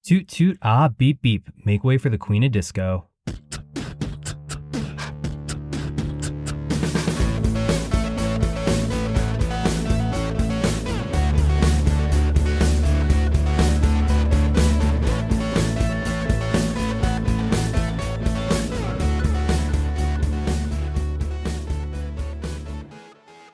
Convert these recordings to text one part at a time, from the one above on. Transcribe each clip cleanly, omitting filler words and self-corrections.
Toot toot ah beep beep, make way for the Queen of Disco.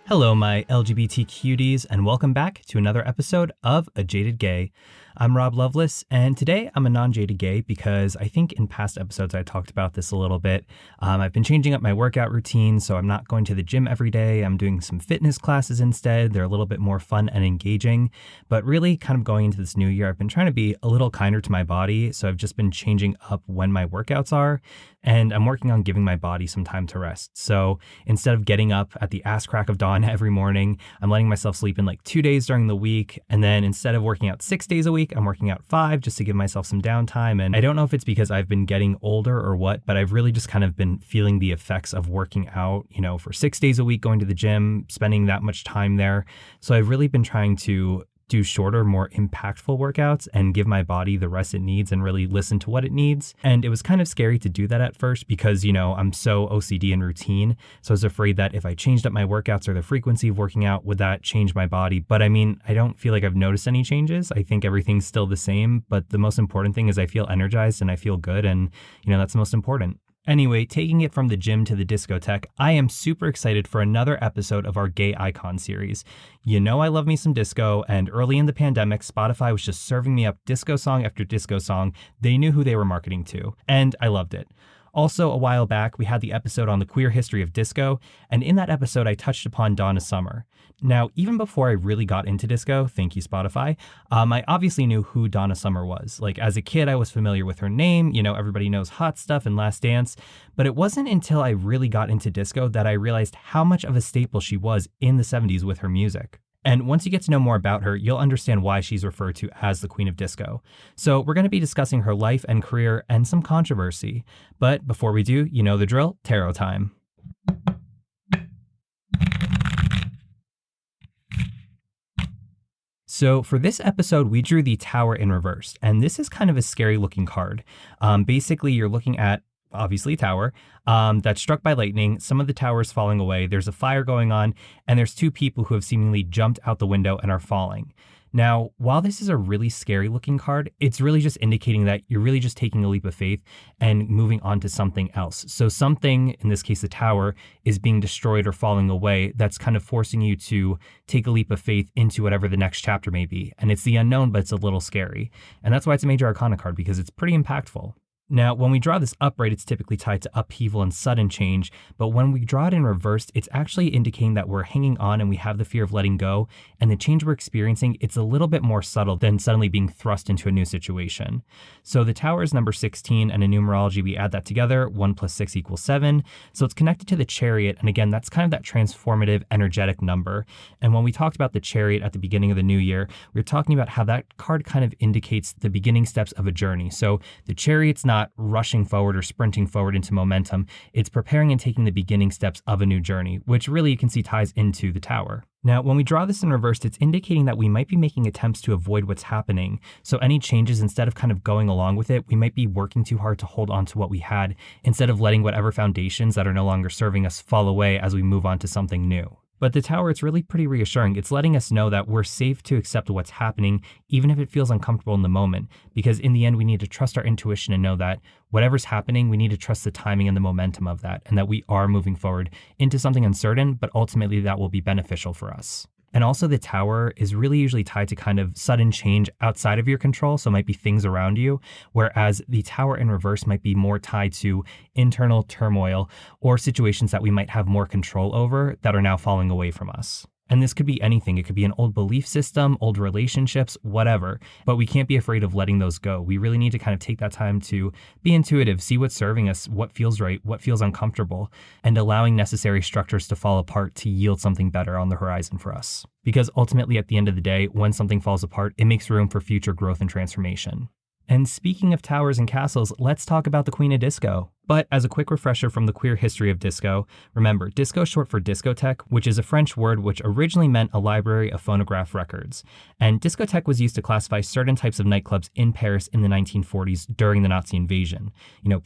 Hello, my LGBTQs, and welcome back to another episode of A Jaded Gay. I'm Rob Lovelace, and today I'm a non-jaded gay because I think in past episodes I talked about this a little bit. I've been changing up my workout routine, so I'm not going to the gym every day. I'm doing some fitness classes instead. They're a little bit more fun and engaging, but really kind of going into this new year, I've been trying to be a little kinder to my body, so I've just been changing up when my workouts are, and I'm working on giving my body some time to rest. So instead of getting up at the ass crack of dawn every morning, I'm letting myself sleep in like 2 days during the week, and then instead of working out 6 days a week, I'm working out 5 just to give myself some downtime. And I don't know if it's because I've been getting older or what, but I've really just kind of been feeling the effects of working out, for 6 days a week, going to the gym, spending that much time there. So I've really been trying to do shorter, more impactful workouts and give my body the rest it needs and really listen to what it needs. And it was kind of scary to do that at first because, I'm so OCD and routine. So I was afraid that if I changed up my workouts or the frequency of working out, would that change my body? But I mean, I don't feel like I've noticed any changes. I think everything's still the same. But the most important thing is I feel energized and I feel good. And, that's the most important. Anyway, taking it from the gym to the discotheque, I am super excited for another episode of our Gay Icon series. I love me some disco, and early in the pandemic, Spotify was just serving me up disco song after disco song. They knew who they were marketing to, and I loved it. Also, a while back, we had the episode on the queer history of disco, and in that episode, I touched upon Donna Summer. Now, even before I really got into disco, thank you, Spotify, I obviously knew who Donna Summer was. Like, as a kid, I was familiar with her name. Everybody knows Hot Stuff and Last Dance. But it wasn't until I really got into disco that I realized how much of a staple she was in the 70s with her music. And once you get to know more about her, you'll understand why she's referred to as the Queen of Disco. So we're going to be discussing her life and career and some controversy. But before we do, you know the drill, tarot time. So for this episode, we drew the Tower in reverse, and this is kind of a scary looking card. Basically, you're looking at obviously tower, that's struck by lightning. Some of the tower is falling away. There's a fire going on, and there's two people who have seemingly jumped out the window and are falling. Now, while this is a really scary looking card, it's really just indicating that you're really just taking a leap of faith and moving on to something else. So something, in this case, the tower, is being destroyed or falling away. That's kind of forcing you to take a leap of faith into whatever the next chapter may be. And it's the unknown, but it's a little scary. And that's why it's a major arcana card, because it's pretty impactful. Now, when we draw this upright, it's typically tied to upheaval and sudden change, but when we draw it in reversed, it's actually indicating that we're hanging on and we have the fear of letting go, and the change we're experiencing, it's a little bit more subtle than suddenly being thrust into a new situation. So the tower is number 16, and in numerology, we add that together, 1 + 6 = 7, so it's connected to the chariot, and again, that's kind of that transformative, energetic number. And when we talked about the chariot at the beginning of the new year, we were talking about how that card kind of indicates the beginning steps of a journey. So the chariot's not rushing forward or sprinting forward into momentum. It's preparing and taking the beginning steps of a new journey, which really you can see ties into the tower. Now, when we draw this in reverse, it's indicating that we might be making attempts to avoid what's happening. So any changes, instead of kind of going along with it, we might be working too hard to hold on to what we had instead of letting whatever foundations that are no longer serving us fall away as we move on to something new. But the tower, it's really pretty reassuring. It's letting us know that we're safe to accept what's happening, even if it feels uncomfortable in the moment. Because in the end, we need to trust our intuition and know that whatever's happening, we need to trust the timing and the momentum of that, and that we are moving forward into something uncertain, but ultimately that will be beneficial for us. And also the tower is really usually tied to kind of sudden change outside of your control. So it might be things around you, whereas the tower in reverse might be more tied to internal turmoil or situations that we might have more control over that are now falling away from us. And this could be anything. It could be an old belief system, old relationships, whatever. But we can't be afraid of letting those go. We really need to kind of take that time to be intuitive, see what's serving us, what feels right, what feels uncomfortable, and allowing necessary structures to fall apart to yield something better on the horizon for us. Because ultimately, at the end of the day, when something falls apart, it makes room for future growth and transformation. And speaking of towers and castles, let's talk about the Queen of Disco. But as a quick refresher from the queer history of disco, remember, disco is short for discotheque, which is a French word which originally meant a library of phonograph records. And discotheque was used to classify certain types of nightclubs in Paris in the 1940s during the Nazi invasion.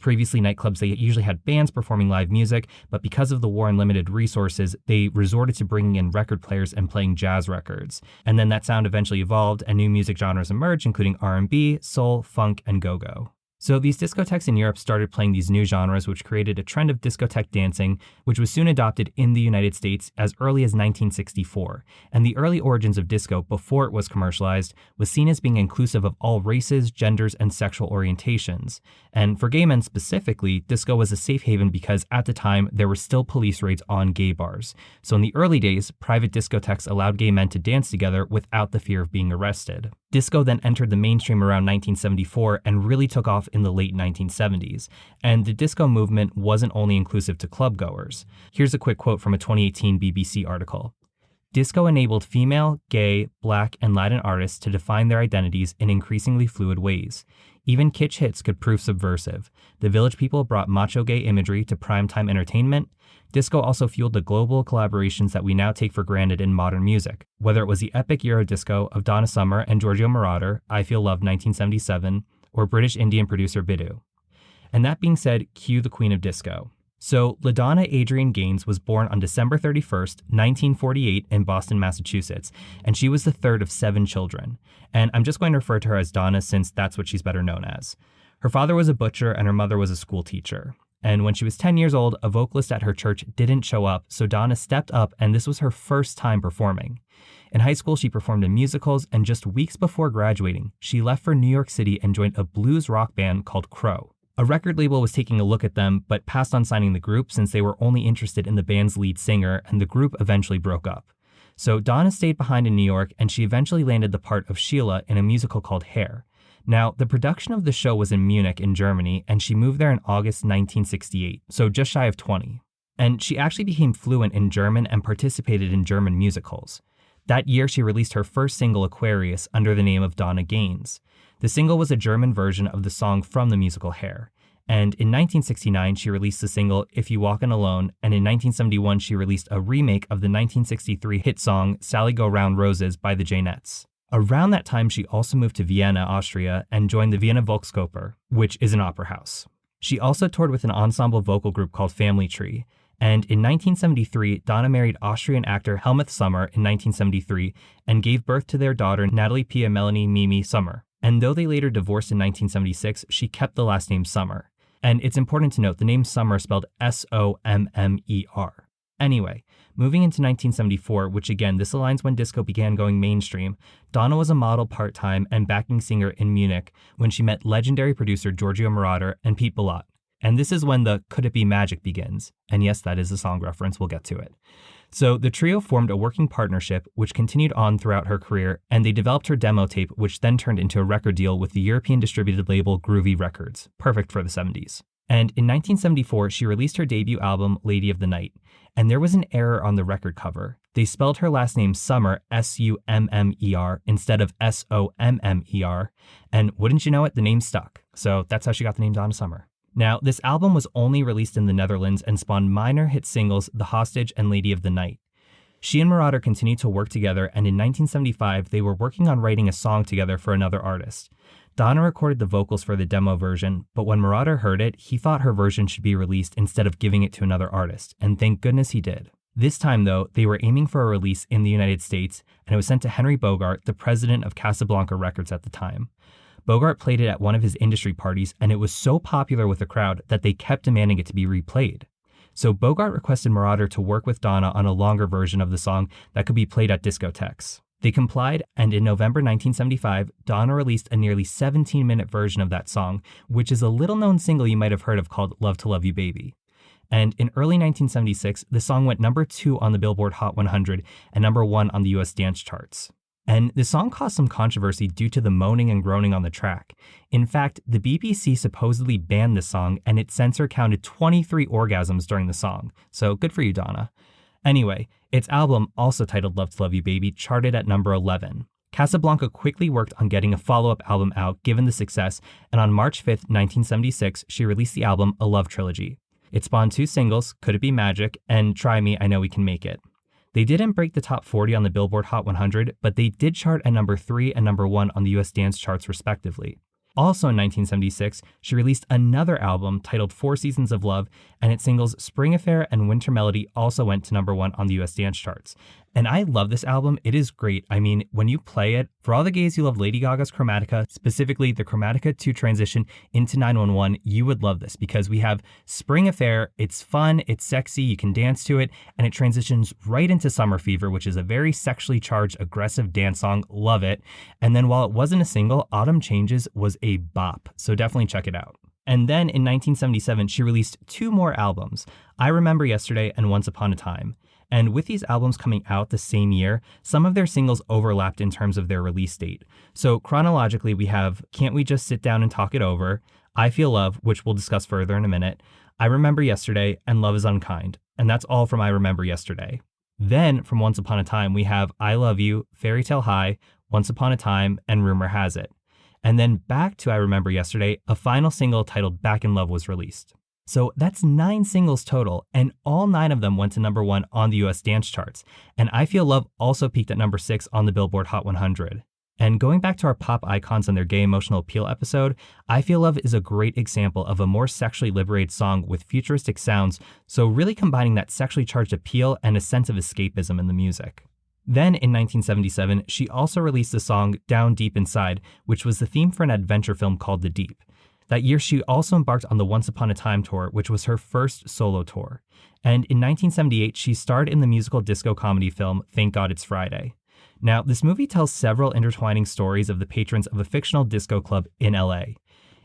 Previously nightclubs, they usually had bands performing live music, but because of the war and limited resources, they resorted to bringing in record players and playing jazz records. And then that sound eventually evolved and new music genres emerged, including R&B, soul, funk, and go-go. So these discotheques in Europe started playing these new genres, which created a trend of discotheque dancing, which was soon adopted in the United States as early as 1964. And the early origins of disco, before it was commercialized, was seen as being inclusive of all races, genders, and sexual orientations. And for gay men specifically, disco was a safe haven because at the time, there were still police raids on gay bars. So in the early days, private discotheques allowed gay men to dance together without the fear of being arrested. Disco then entered the mainstream around 1974 and really took off in the late 1970s. And the disco movement wasn't only inclusive to clubgoers. Here's a quick quote from a 2018 BBC article. Disco enabled female, gay, black, and Latin artists to define their identities in increasingly fluid ways. Even kitsch hits could prove subversive. The Village People brought macho gay imagery to primetime entertainment. Disco also fueled the global collaborations that we now take for granted in modern music, whether it was the epic Euro disco of Donna Summer and Giorgio Moroder, I Feel Love 1977, or British Indian producer Biddu. And that being said, cue the queen of disco. So, LaDonna Adrienne Gaines was born on December 31st, 1948 in Boston, Massachusetts, and she was the third of 7 children. And I'm just going to refer to her as Donna since that's what she's better known as. Her father was a butcher and her mother was a school teacher. And when she was 10 years old, a vocalist at her church didn't show up, so Donna stepped up and this was her first time performing. In high school, she performed in musicals, and just weeks before graduating, she left for New York City and joined a blues rock band called Crow. A record label was taking a look at them, but passed on signing the group since they were only interested in the band's lead singer, and the group eventually broke up. So Donna stayed behind in New York, and she eventually landed the part of Sheila in a musical called Hair. Now, the production of the show was in Munich in Germany, and she moved there in August 1968, so just shy of 20. And she actually became fluent in German and participated in German musicals. That year, she released her first single, Aquarius, under the name of Donna Gaines. The single was a German version of the song from the musical Hair. And in 1969, she released the single If You Walkin' Alone, and in 1971, she released a remake of the 1963 hit song Sally Go Round Roses by the Janettes. Around that time, she also moved to Vienna, Austria, and joined the Vienna Volksoper, which is an opera house. She also toured with an ensemble vocal group called Family Tree. And in 1973, Donna married Austrian actor Helmut Sommer in 1973 and gave birth to their daughter Natalie Pia Melanie Mimi Sommer. And though they later divorced in 1976, she kept the last name Sommer. And it's important to note the name Sommer is spelled S-O-M-M-E-R. Anyway, moving into 1974, which again, this aligns when disco began going mainstream, Donna was a model part-time and backing singer in Munich when she met legendary producer Giorgio Moroder and Pete Bellotte. And this is when the Could It Be Magic begins. And yes, that is a song reference, we'll get to it. So the trio formed a working partnership, which continued on throughout her career, and they developed her demo tape, which then turned into a record deal with the European distributed label Groovy Records, perfect for the 70s. And in 1974, she released her debut album, Lady of the Night, and there was an error on the record cover. They spelled her last name Summer, S-U-M-M-E-R, instead of S-O-M-M-E-R, and wouldn't you know it, the name stuck. So that's how she got the name Donna Summer. Now, this album was only released in the Netherlands and spawned minor hit singles The Hostage and Lady of the Night. She and Moroder continued to work together, and in 1975, they were working on writing a song together for another artist. Donna recorded the vocals for the demo version, but when Moroder heard it, he thought her version should be released instead of giving it to another artist, and thank goodness he did. This time, though, they were aiming for a release in the United States, and it was sent to Henry Bogart, the president of Casablanca Records at the time. Bogart played it at one of his industry parties, and it was so popular with the crowd that they kept demanding it to be replayed. So Bogart requested Moroder to work with Donna on a longer version of the song that could be played at discotheques. They complied, and in November 1975, Donna released a nearly 17-minute version of that song, which is a little-known single you might have heard of called Love to Love You Baby. And in early 1976, the song went number 2 on the Billboard Hot 100 and number 1 on the US dance charts. And the song caused some controversy due to the moaning and groaning on the track. In fact, the BBC supposedly banned the song, and its censor counted 23 orgasms during the song. So good for you, Donna. Anyway, its album, also titled Love to Love You Baby, charted at number 11. Casablanca quickly worked on getting a follow-up album out given the success, and on March 5th, 1976, she released the album A Love Trilogy. It spawned 2 singles, Could It Be Magic and Try Me, I Know We Can Make It. They didn't break the top 40 on the Billboard Hot 100, but they did chart at number 3 and number 1 on the US dance charts respectively. Also in 1976, she released another album titled Four Seasons of Love, and its singles Spring Affair and Winter Melody also went to number 1 on the US dance charts. And I love this album. It is great. I mean, when you play it, for all the gays who love Lady Gaga's Chromatica, specifically the Chromatica 2 transition into 911, you would love this because we have Spring Affair. It's fun, it's sexy, you can dance to it, and it transitions right into Summer Fever, which is a very sexually charged, aggressive dance song. Love it. And then while it wasn't a single, Autumn Changes was a bop. So definitely check it out. And then in 1977, she released 2 more albums, I Remember Yesterday and Once Upon a Time. And with these albums coming out the same year, some of their singles overlapped in terms of their release date. So chronologically, we have Can't We Just Sit Down and Talk It Over, I Feel Love, which we'll discuss further in a minute, I Remember Yesterday, and Love Is Unkind. And that's all from I Remember Yesterday. Then from Once Upon a Time, we have I Love You, Fairy Tale High, Once Upon a Time, and Rumor Has It. And then back to I Remember Yesterday, a final single titled Back in Love was released. So that's 9 singles total, and all 9 of them went to number 1 on the US dance charts. And I Feel Love also peaked at number 6 on the Billboard Hot 100. And going back to our pop icons and their gay emotional appeal episode, I Feel Love is a great example of a more sexually liberated song with futuristic sounds, so really combining that sexually charged appeal and a sense of escapism in the music. Then in 1977, she also released the song Down Deep Inside, which was the theme for an adventure film called The Deep. That year, she also embarked on the Once Upon a Time tour, which was her first solo tour. And in 1978, she starred in the musical disco comedy film Thank God It's Friday. Now, this movie tells several intertwining stories of the patrons of a fictional disco club in LA.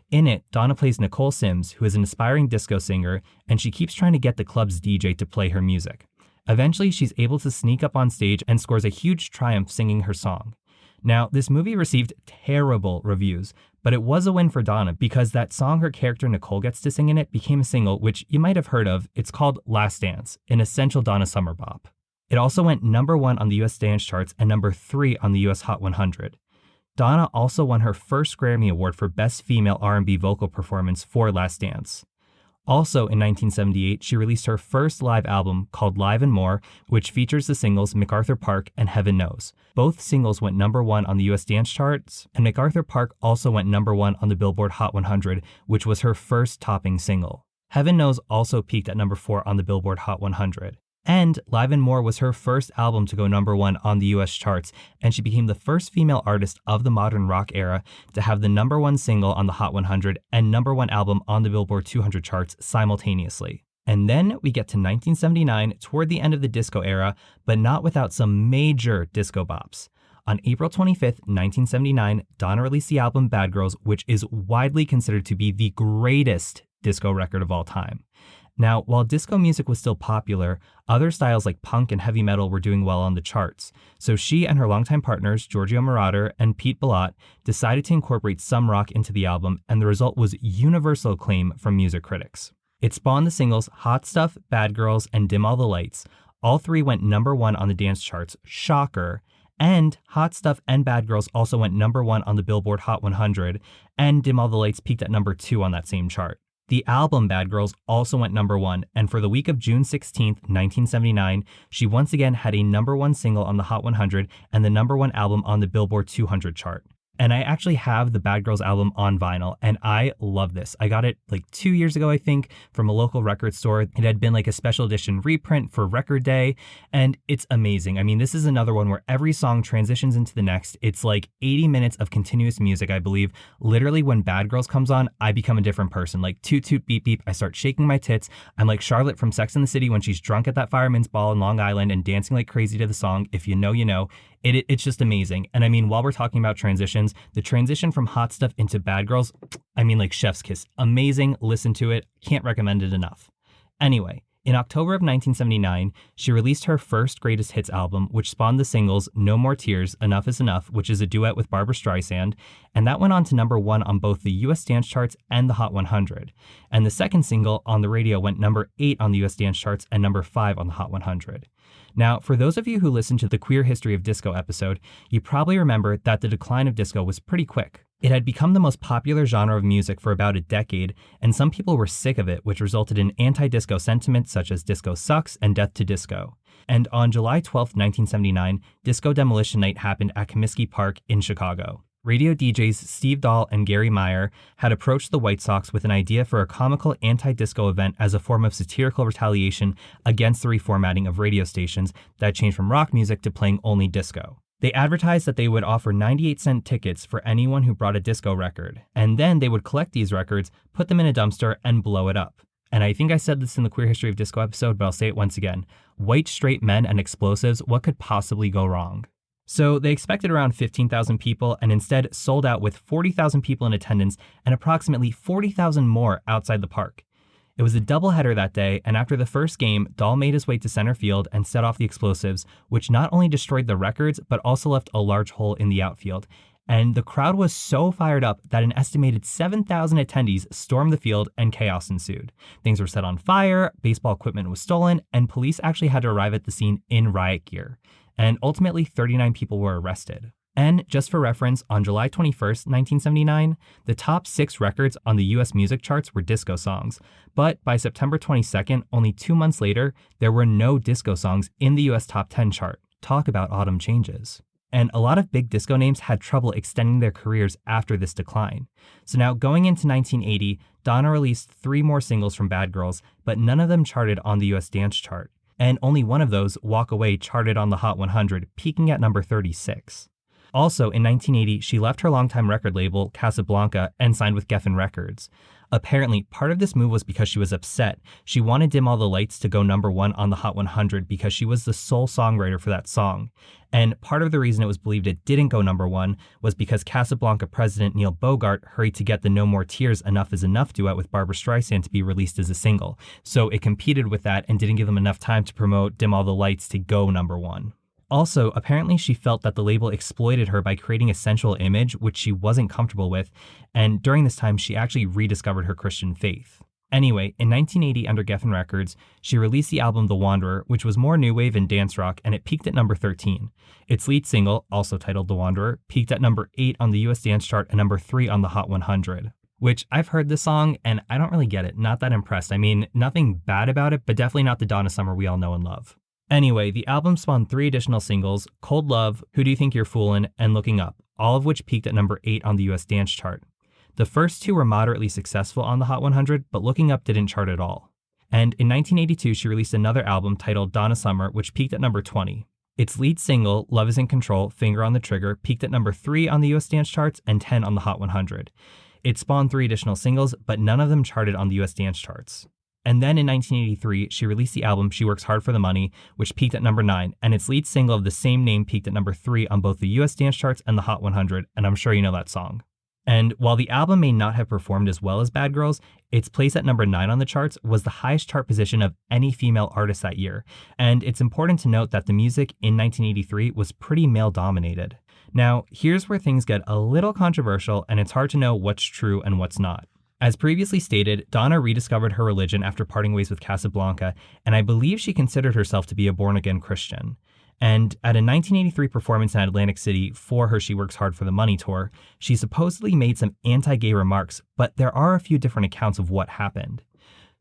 In it, Donna plays Nicole Sims, who is an aspiring disco singer, and she keeps trying to get the club's DJ to play her music. Eventually, she's able to sneak up on stage and scores a huge triumph singing her song. Now, this movie received terrible reviews, but it was a win for Donna because that song her character Nicole gets to sing in it became a single, which you might have heard of. It's called Last Dance, an essential Donna Summer bop. It also went number 1 on the US dance charts and number 3 on the US Hot 100. Donna also won her first Grammy Award for Best Female R&B Vocal Performance for Last Dance. Also in 1978, she released her first live album called Live and More, which features the singles MacArthur Park and Heaven Knows. Both singles went number 1 on the US dance charts, and MacArthur Park also went number 1 on the Billboard Hot 100, which was her first topping single. Heaven Knows also peaked at number 4 on the Billboard Hot 100. And Live and More was her first album to go number 1 on the US charts, and she became the first female artist of the modern rock era to have the number 1 single on the Hot 100 and number 1 album on the Billboard 200 charts simultaneously. And then we get to 1979, toward the end of the disco era, but not without some major disco bops. On April 25th, 1979, Donna released the album Bad Girls, which is widely considered to be the greatest disco record of all time. Now, while disco music was still popular, other styles like punk and heavy metal were doing well on the charts. So she and her longtime partners, Giorgio Moroder and Pete Bellotte, decided to incorporate some rock into the album, and the result was universal acclaim from music critics. It spawned the singles Hot Stuff, Bad Girls, and Dim All the Lights. All 3 went number 1 on the dance charts, shocker, and Hot Stuff and Bad Girls also went number 1 on the Billboard Hot 100, and Dim All the Lights peaked at number 2 on that same chart. The album Bad Girls also went number 1, and for the week of June 16th, 1979, she once again had a number 1 single on the Hot 100 and the number 1 album on the Billboard 200 chart. And I actually have the Bad Girls album on vinyl, and I love this. I got it like 2 years ago, I think, from a local record store. It had been like a special edition reprint for Record Day, and it's amazing. I mean, this is another one where every song transitions into the next. It's like 80 minutes of continuous music, I believe. Literally, when Bad Girls comes on, I become a different person. Like toot toot beep beep, I start shaking my tits. I'm like Charlotte from Sex and the City when she's drunk at that fireman's ball in Long Island and dancing like crazy to the song. If you know, you know. It's just amazing. And I mean, while we're talking about transitions, the transition from Hot Stuff into Bad Girls, I mean, like chef's kiss. Amazing. Listen to it. Can't recommend it enough. Anyway, in October of 1979, she released her first greatest hits album, which spawned the singles No More Tears, Enough Is Enough, which is a duet with Barbra Streisand, and that went on to number 1 on both the US dance charts and the Hot 100. And the second single, On the Radio, went number 8 on the US dance charts and number 5 on the Hot 100. Now, for those of you who listened to the Queer History of Disco episode, you probably remember that the decline of disco was pretty quick. It had become the most popular genre of music for about a decade, and some people were sick of it, which resulted in anti-disco sentiments such as disco sucks and death to disco. And on July 12, 1979, Disco Demolition Night happened at Comiskey Park in Chicago. Radio DJs Steve Dahl and Gary Meyer had approached the White Sox with an idea for a comical anti-disco event as a form of satirical retaliation against the reformatting of radio stations that changed from rock music to playing only disco. They advertised that they would offer 98-cent tickets for anyone who brought a disco record, and then they would collect these records, put them in a dumpster, and blow it up. And I think I said this in the Queer History of Disco episode, but I'll say it once again. White straight men and explosives, what could possibly go wrong? So they expected around 15,000 people and instead sold out with 40,000 people in attendance and approximately 40,000 more outside the park. It was a doubleheader that day, and after the first game, Dahl made his way to center field and set off the explosives, which not only destroyed the records, but also left a large hole in the outfield. And the crowd was so fired up that an estimated 7,000 attendees stormed the field and chaos ensued. Things were set on fire, baseball equipment was stolen, and police actually had to arrive at the scene in riot gear. And ultimately, 39 people were arrested. And just for reference, on July 21st, 1979, the top 6 records on the US music charts were disco songs. But by September 22nd, only 2 months later, there were no disco songs in the US top 10 chart. Talk about autumn changes. And a lot of big disco names had trouble extending their careers after this decline. So now going into 1980, Donna released 3 more singles from Bad Girls, but none of them charted on the US dance chart. And only one of those, Walk Away, charted on the Hot 100, peaking at number 36. Also, in 1980, she left her longtime record label, Casablanca, and signed with Geffen Records. Apparently, part of this move was because she was upset. She wanted Dim All the Lights to go number 1 on the Hot 100 because she was the sole songwriter for that song. And part of the reason it was believed it didn't go number 1 was because Casablanca president Neil Bogart hurried to get the No More Tears Enough Is Enough duet with Barbra Streisand to be released as a single. So it competed with that and didn't give them enough time to promote Dim All the Lights to go number 1. Also, apparently she felt that the label exploited her by creating a sensual image, which she wasn't comfortable with, and during this time, she actually rediscovered her Christian faith. Anyway, in 1980, under Geffen Records, she released the album The Wanderer, which was more new wave and dance rock, and it peaked at number 13. Its lead single, also titled The Wanderer, peaked at number 8 on the US dance chart and number 3 on the Hot 100. Which, I've heard this song, and I don't really get it. Not that impressed. I mean, nothing bad about it, but definitely not the Donna Summer we all know and love. Anyway, the album spawned 3 additional singles, Cold Love, Who Do You Think You're Foolin', and Looking Up, all of which peaked at number 8 on the US dance chart. The first 2 were moderately successful on the Hot 100, but Looking Up didn't chart at all. And in 1982, she released another album titled Donna Summer, which peaked at number 20. Its lead single, Love Is in Control, Finger on the Trigger, peaked at number 3 on the US dance charts and 10 on the Hot 100. It spawned 3 additional singles, but none of them charted on the US dance charts. And then in 1983, she released the album She Works Hard for the Money, which peaked at number 9, and its lead single of the same name peaked at number 3 on both the US dance charts and the Hot 100, and I'm sure you know that song. And while the album may not have performed as well as Bad Girls, its place at number 9 on the charts was the highest chart position of any female artist that year. And it's important to note that the music in 1983 was pretty male-dominated. Now, here's where things get a little controversial, and it's hard to know what's true and what's not. As previously stated, Donna rediscovered her religion after parting ways with Casablanca, and I believe she considered herself to be a born-again Christian. And at a 1983 performance in Atlantic City for her She Works Hard for the Money tour, she supposedly made some anti-gay remarks, but there are a few different accounts of what happened.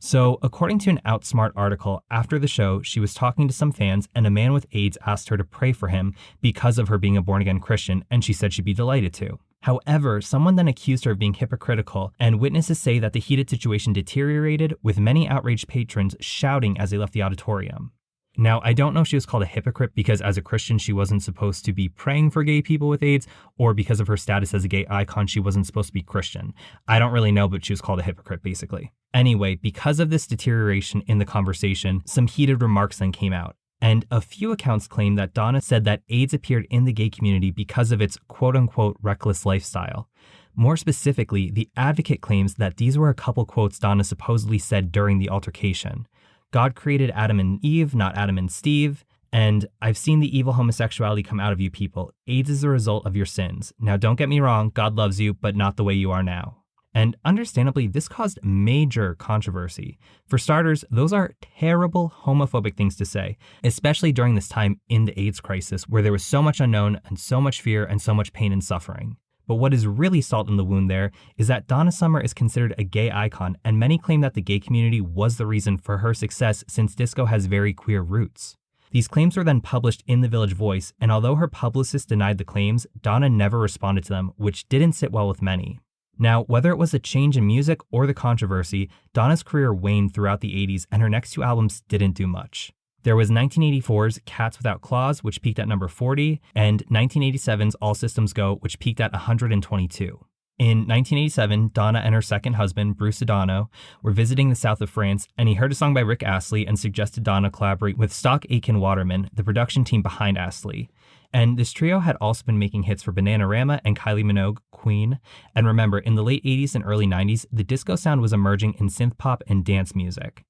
So, according to an Outsmart article, after the show, she was talking to some fans, and a man with AIDS asked her to pray for him because of her being a born-again Christian, and she said she'd be delighted to. However, someone then accused her of being hypocritical, and witnesses say that the heated situation deteriorated, with many outraged patrons shouting as they left the auditorium. Now, I don't know if she was called a hypocrite because as a Christian she wasn't supposed to be praying for gay people with AIDS, or because of her status as a gay icon she wasn't supposed to be Christian. I don't really know, but she was called a hypocrite basically. Anyway, because of this deterioration in the conversation, some heated remarks then came out. And a few accounts claim that Donna said that AIDS appeared in the gay community because of its quote-unquote reckless lifestyle. More specifically, The Advocate claims that these were a couple quotes Donna supposedly said during the altercation. God created Adam and Eve, not Adam and Steve. And I've seen the evil homosexuality come out of you people. AIDS is a result of your sins. Now, don't get me wrong, God loves you, but not the way you are now. And understandably, this caused major controversy. For starters, those are terrible homophobic things to say, especially during this time in the AIDS crisis where there was so much unknown and so much fear and so much pain and suffering. But what is really salt in the wound there is that Donna Summer is considered a gay icon, and many claim that the gay community was the reason for her success since disco has very queer roots. These claims were then published in the Village Voice, and although her publicist denied the claims, Donna never responded to them, which didn't sit well with many. Now, whether it was the change in music or the controversy, Donna's career waned throughout the 80s, and her next two albums didn't do much. There was 1984's Cats Without Claws, which peaked at number 40, and 1987's All Systems Go, which peaked at 122. In 1987, Donna and her second husband, Bruce Adano, were visiting the south of France, and he heard a song by Rick Astley and suggested Donna collaborate with Stock Aitken Waterman, the production team behind Astley. And this trio had also been making hits for Bananarama and Kylie Minogue, Queen. And remember, in the late 80s and early 90s, the disco sound was emerging in synth pop and dance music.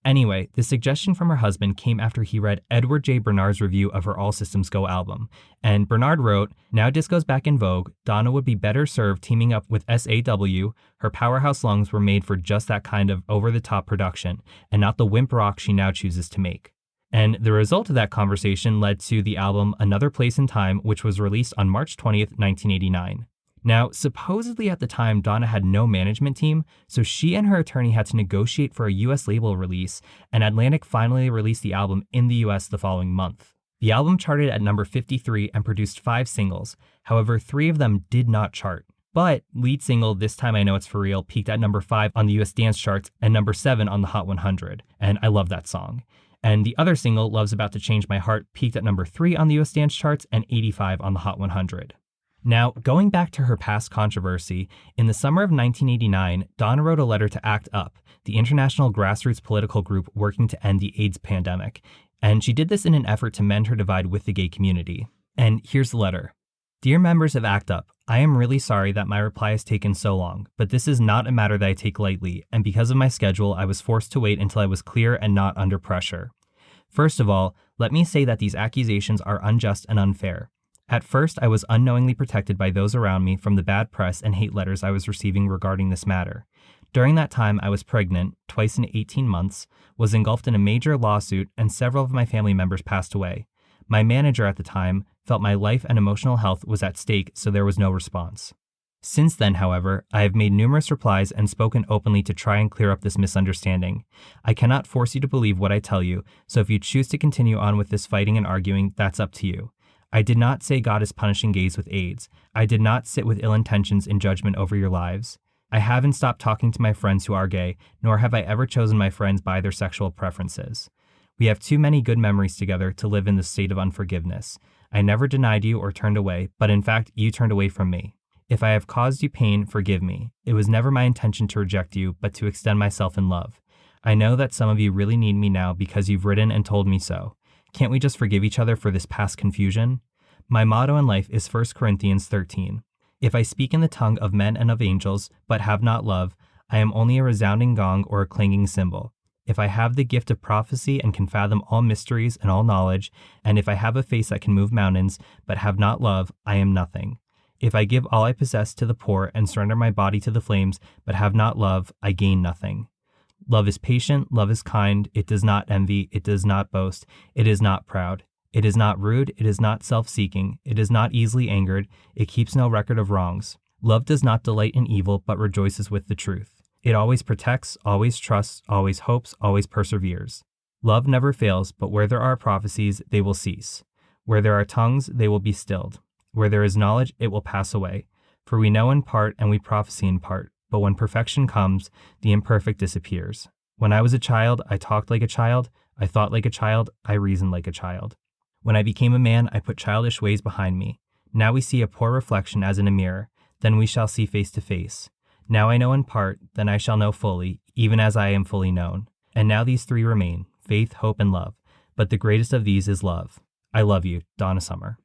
Anyway, the suggestion from her husband came after he read Edward J. Bernard's review of her All Systems Go album. And Bernard wrote, "Now disco's back in vogue, Donna would be better served teaming up with SAW. Her powerhouse lungs were made for just that kind of over-the-top production, and not the wimp rock she now chooses to make." And the result of that conversation led to the album Another Place in Time, which was released on March 20th, 1989. Now, supposedly at the time, Donna had no management team, so she and her attorney had to negotiate for a US label release, and Atlantic finally released the album in the US the following month. The album charted at number 53 and produced 5 singles. However, 3 of them did not chart. But lead single This Time I Know It's For Real peaked at number 5 on the US dance charts and number 7 on the Hot 100, and I love that song. And the other single, Love's About to Change My Heart, peaked at number 3 on the US dance charts and 85 on the Hot 100. Now, going back to her past controversy, in the summer of 1989, Donna wrote a letter to ACT UP, the international grassroots political group working to end the AIDS pandemic, and she did this in an effort to mend her divide with the gay community. And here's the letter. "Dear members of ACT UP, I am really sorry that my reply has taken so long, but this is not a matter that I take lightly, and because of my schedule, I was forced to wait until I was clear and not under pressure. First of all, let me say that these accusations are unjust and unfair. At first, I was unknowingly protected by those around me from the bad press and hate letters I was receiving regarding this matter. During that time, I was pregnant, twice in 18 months, was engulfed in a major lawsuit, and several of my family members passed away. My manager at the time felt my life and emotional health was at stake, so there was no response. Since then, however, I have made numerous replies and spoken openly to try and clear up this misunderstanding. I cannot force you to believe what I tell you, so if you choose to continue on with this fighting and arguing, that's up to you. I did not say God is punishing gays with AIDS. I did not sit with ill intentions in judgment over your lives. I haven't stopped talking to my friends who are gay, nor have I ever chosen my friends by their sexual preferences. We have too many good memories together to live in the state of unforgiveness. I never denied you or turned away, but in fact, you turned away from me. If I have caused you pain, forgive me. It was never my intention to reject you, but to extend myself in love. I know that some of you really need me now because you've written and told me so. Can't we just forgive each other for this past confusion? My motto in life is 1 Corinthians 13. If I speak in the tongue of men and of angels, but have not love, I am only a resounding gong or a clanging cymbal. If I have the gift of prophecy and can fathom all mysteries and all knowledge, and if I have a face that can move mountains, but have not love, I am nothing. If I give all I possess to the poor and surrender my body to the flames, but have not love, I gain nothing. Love is patient, love is kind, it does not envy, it does not boast, it is not proud. It is not rude, it is not self-seeking, it is not easily angered, it keeps no record of wrongs. Love does not delight in evil, but rejoices with the truth. It always protects, always trusts, always hopes, always perseveres. Love never fails, but where there are prophecies, they will cease. Where there are tongues, they will be stilled. Where there is knowledge, it will pass away. For we know in part and we prophesy in part, but when perfection comes, the imperfect disappears. When I was a child, I talked like a child, I thought like a child, I reasoned like a child. When I became a man, I put childish ways behind me. Now we see a poor reflection as in a mirror, then we shall see face to face. Now I know in part, then I shall know fully, even as I am fully known. And now these 3 remain, faith, hope, and love. But the greatest of these is love. I love you, Donna Summer.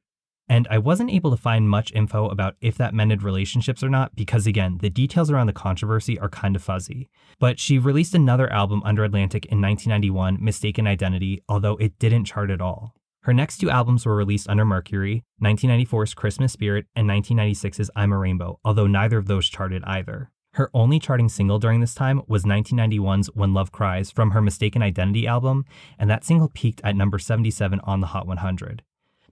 And I wasn't able to find much info about if that mended relationships or not because, again, the details around the controversy are kind of fuzzy. But she released another album under Atlantic in 1991, Mistaken Identity, although it didn't chart at all. Her next 2 albums were released under Mercury, 1994's Christmas Spirit and 1996's I'm a Rainbow, although neither of those charted either. Her only charting single during this time was 1991's When Love Cries from her Mistaken Identity album, and that single peaked at number 77 on the Hot 100.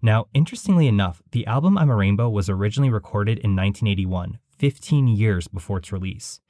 Now, interestingly enough, the album I'm a Rainbow was originally recorded in 1981, 15 years before its release.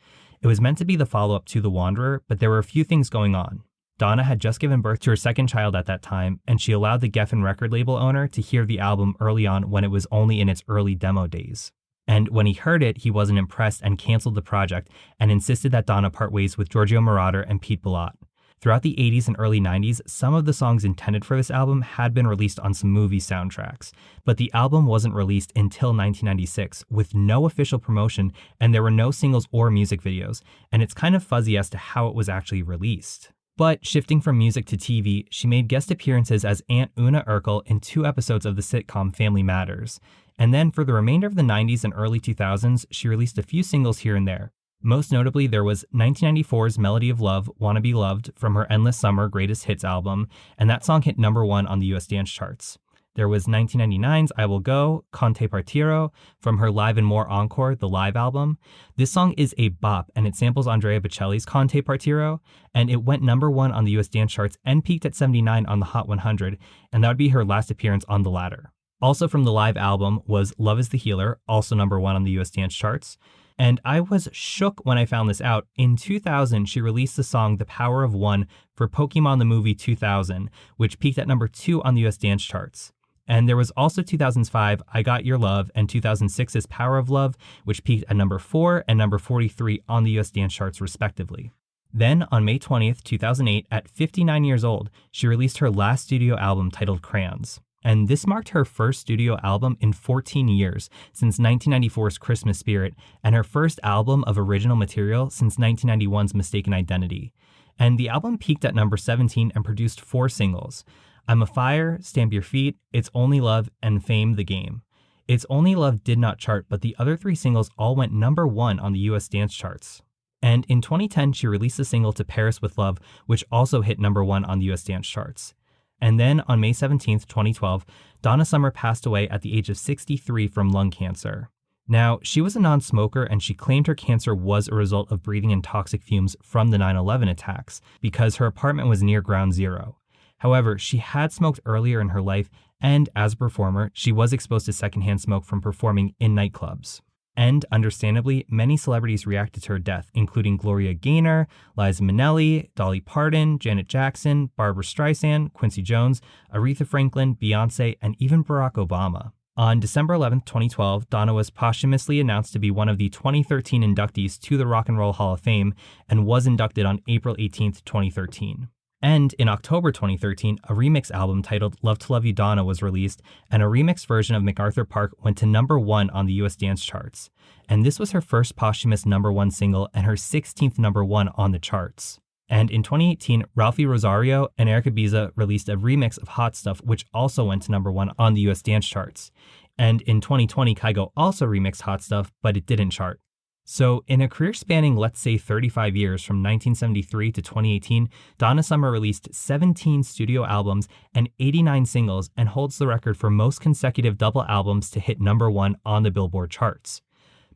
It was meant to be the follow-up to The Wanderer, but there were a few things going on. Donna had just given birth to her second child at that time, and she allowed the Geffen record label owner to hear the album early on when it was only in its early demo days. And when he heard it, he wasn't impressed and canceled the project and insisted that Donna part ways with Giorgio Moroder and Pete Bellotte. Throughout the 80s and early 90s, some of the songs intended for this album had been released on some movie soundtracks, but the album wasn't released until 1996 with no official promotion, and there were no singles or music videos, and it's kind of fuzzy as to how it was actually released. But shifting from music to TV, she made guest appearances as Aunt Una Urkel in 2 episodes of the sitcom Family Matters. And then for the remainder of the 90s and early 2000s, she released a few singles here and there. Most notably, there was 1994's Melody of Love, Wanna Be Loved from her Endless Summer Greatest Hits album, and that song hit number 1 on the US dance charts. There was 1999's I Will Go, Con Te Partiro from her Live and More Encore, the live album. This song is a bop, and it samples Andrea Bocelli's Con Te Partiro, and it went number 1 on the US dance charts and peaked at 79 on the Hot 100, and that would be her last appearance on the latter. Also from the live album was Love is the Healer, also number 1 on the US dance charts. And I was shook when I found this out. In 2000, she released the song The Power of One for Pokemon the Movie 2000, which peaked at number 2 on the US dance charts. And there was also 2005's I Got Your Love and 2006's Power of Love, which peaked at number 4 and number 43 on the US dance charts respectively. Then, on May 20th, 2008, at 59 years old, she released her last studio album titled Crayons. And this marked her first studio album in 14 years, since 1994's Christmas Spirit, and her first album of original material since 1991's Mistaken Identity. And the album peaked at number 17 and produced 4 singles: I'm a Fire, Stamp Your Feet, It's Only Love, and Fame the Game. It's Only Love did not chart, but the other 3 singles all went number 1 on the US dance charts. And in 2010, she released the single To Paris with Love, which also hit number 1 on the US dance charts. And then on May 17th, 2012, Donna Summer passed away at the age of 63 from lung cancer. Now, she was a non-smoker, and she claimed her cancer was a result of breathing in toxic fumes from the 9/11 attacks because her apartment was near Ground Zero. However, she had smoked earlier in her life, and as a performer, she was exposed to secondhand smoke from performing in nightclubs. And understandably, many celebrities reacted to her death, including Gloria Gaynor, Liza Minnelli, Dolly Parton, Janet Jackson, Barbra Streisand, Quincy Jones, Aretha Franklin, Beyonce, and even Barack Obama. On December 11th, 2012, Donna was posthumously announced to be one of the 2013 inductees to the Rock and Roll Hall of Fame and was inducted on April 18th, 2013. And in October 2013, a remix album titled Love to Love You Donna was released, and a remixed version of MacArthur Park went to number 1 on the US dance charts. And this was her first posthumous number 1 single and her 16th number 1 on the charts. And in 2018, Ralphie Rosario and Erykah Biza released a remix of Hot Stuff, which also went to number 1 on the US dance charts. And in 2020, Kygo also remixed Hot Stuff, but it didn't chart. So in a career spanning, let's say 35 years from 1973 to 2018, Donna Summer released 17 studio albums and 89 singles and holds the record for most consecutive double albums to hit number 1 on the Billboard charts.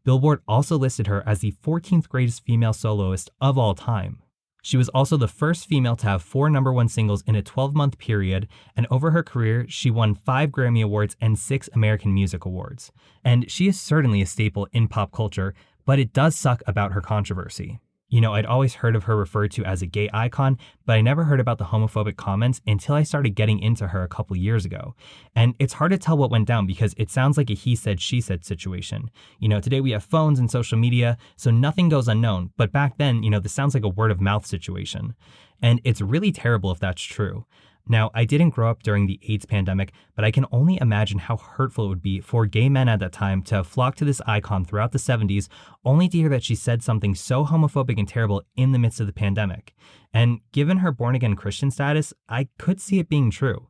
Billboard also listed her as the 14th greatest female soloist of all time. She was also the first female to have 4 number 1 singles in a 12-month period, and over her career, she won 5 Grammy Awards and 6 American Music Awards. And she is certainly a staple in pop culture, but it does suck about her controversy. You know, I'd always heard of her referred to as a gay icon, but I never heard about the homophobic comments until I started getting into her a couple years ago. And it's hard to tell what went down because it sounds like a he said, she said situation. You know, today we have phones and social media, so nothing goes unknown. But back then, you know, this sounds like a word of mouth situation. And it's really terrible if that's true. Now, I didn't grow up during the AIDS pandemic, but I can only imagine how hurtful it would be for gay men at that time to flock to this icon throughout the 70s, only to hear that she said something so homophobic and terrible in the midst of the pandemic. And given her born-again Christian status, I could see it being true.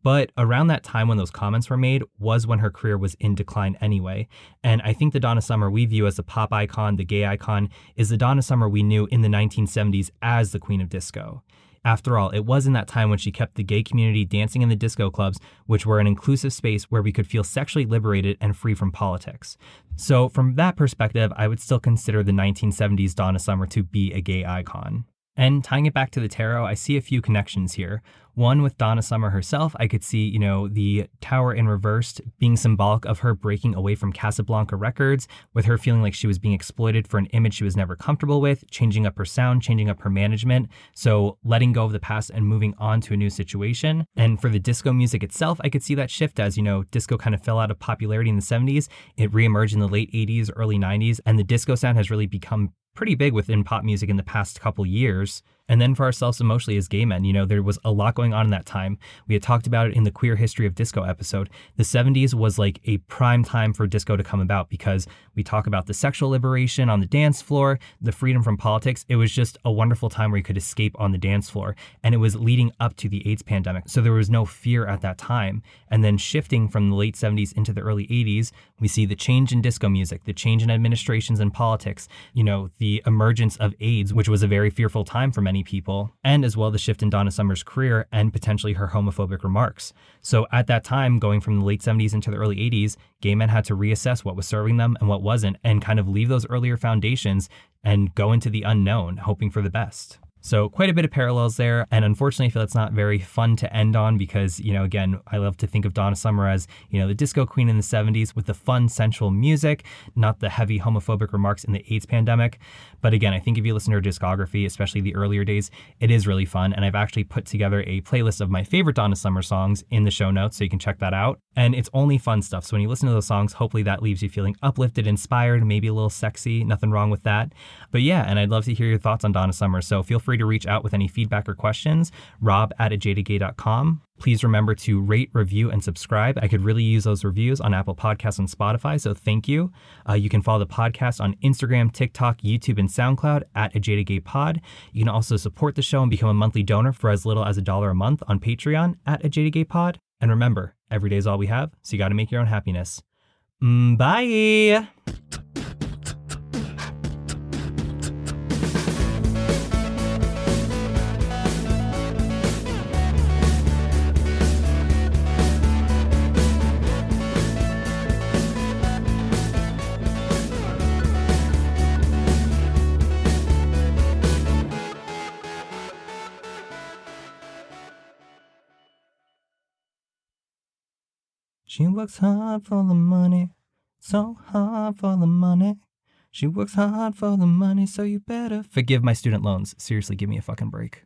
But around that time when those comments were made was when her career was in decline anyway. And I think the Donna Summer we view as the pop icon, the gay icon, is the Donna Summer we knew in the 1970s as the Queen of Disco. After all, it was in that time when she kept the gay community dancing in the disco clubs, which were an inclusive space where we could feel sexually liberated and free from politics. So from that perspective, I would still consider the 1970s Donna Summer to be a gay icon. And tying it back to the tarot, I see a few connections here. One with Donna Summer herself, I could see, the tower in reversed being symbolic of her breaking away from Casablanca Records, with her feeling like she was being exploited for an image she was never comfortable with, changing up her sound, changing up her management. So letting go of the past and moving on to a new situation. And for the disco music itself, I could see that shift as, disco kind of fell out of popularity in the 70s. It reemerged in the late 80s, early 90s, and the disco sound has really become pretty big within pop music in the past couple years. And then for ourselves emotionally as gay men, there was a lot going on in that time. We had talked about it in the Queer History of Disco episode. The 70s was like a prime time for disco to come about because we talk about the sexual liberation on the dance floor, the freedom from politics. It was just a wonderful time where you could escape on the dance floor. And it was leading up to the AIDS pandemic. So there was no fear at that time. And then shifting from the late 70s into the early 80s, we see the change in disco music, the change in administrations and politics, the emergence of AIDS, which was a very fearful time for many people, and as well the shift in Donna Summer's career and potentially her homophobic remarks. So at that time, going from the late 70s into the early 80s, gay men had to reassess what was serving them and what wasn't, and kind of leave those earlier foundations and go into the unknown, hoping for the best. So quite a bit of parallels there. And unfortunately, I feel it's not very fun to end on because, again, I love to think of Donna Summer as, the disco queen in the 70s with the fun, sensual music, not the heavy homophobic remarks in the AIDS pandemic. But again, I think if you listen to her discography, especially the earlier days, it is really fun. And I've actually put together a playlist of my favorite Donna Summer songs in the show notes, so you can check that out. And it's only fun stuff. So when you listen to those songs, hopefully that leaves you feeling uplifted, inspired, maybe a little sexy. Nothing wrong with that. But yeah, and I'd love to hear your thoughts on Donna Summer. So feel free to reach out with any feedback or questions, rob@ajadagay.com. Please remember to rate, review, and subscribe. I could really use those reviews on Apple Podcasts and Spotify, so thank you. You can follow the podcast on Instagram, TikTok, YouTube, and SoundCloud @ajadagaypod. You can also support the show and become a monthly donor for as little as $1 a month on Patreon @ajadagaypod. And remember, every day is all we have, so you got to make your own happiness. Bye! She works hard for the money, so hard for the money. She works hard for the money, so you better forgive my student loans. Seriously, give me a fucking break.